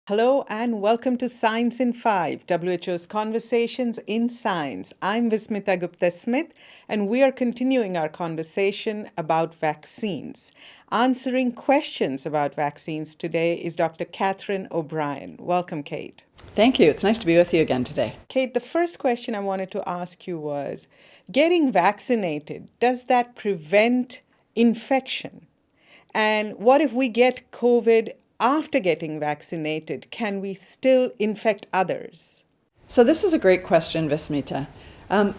Hello and welcome to Science in 5, WHO's Conversations in Science. I'm Vismita Gupta-Smith, and we are continuing our conversation about vaccines. Answering questions about vaccines today is Dr. Catherine O'Brien. Welcome, Kate. Thank you. It's nice to be with you again today. Kate, the first question I wanted to ask you was, getting vaccinated, does that prevent infection? And what if we get COVID after getting vaccinated? Can we still infect others? So this is a great question, Vismita.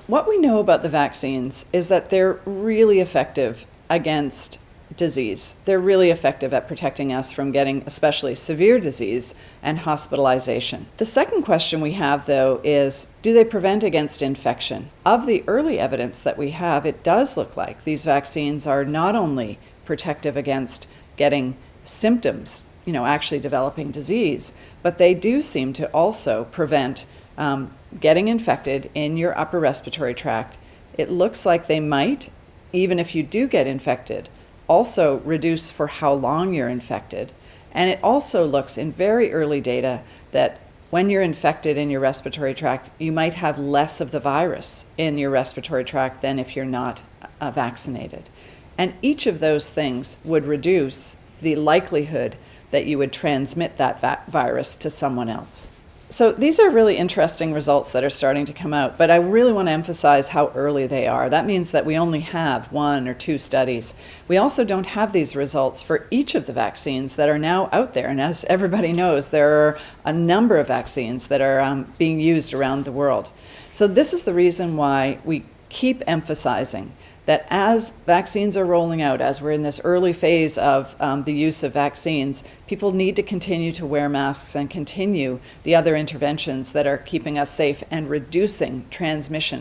What we know about the vaccines is that they're really effective against disease. They're really effective at protecting us from getting especially severe disease and hospitalization. The second question we have, though, is do they prevent against infection? Of the early evidence that we have, it does look like these vaccines are not only protective against getting symptoms, actually developing disease, but they do seem to also prevent getting infected in your upper respiratory tract. It looks like they might, even if you do get infected, also reduce for how long you're infected. And it also looks in very early data that when you're infected in your respiratory tract, you might have less of the virus in your respiratory tract than if you're not vaccinated. And each of those things would reduce the likelihood that you would transmit that virus to someone else. So these are really interesting results that are starting to come out, but I really want to emphasize how early they are. That means that we only have 1 or 2 studies. We also don't have these results for each of the vaccines that are now out there. And as everybody knows, there are a number of vaccines that are being used around the world. So this is the reason why we keep emphasizing that as vaccines are rolling out, as we're in this early phase of the use of vaccines, people need to continue to wear masks and continue the other interventions that are keeping us safe and reducing transmission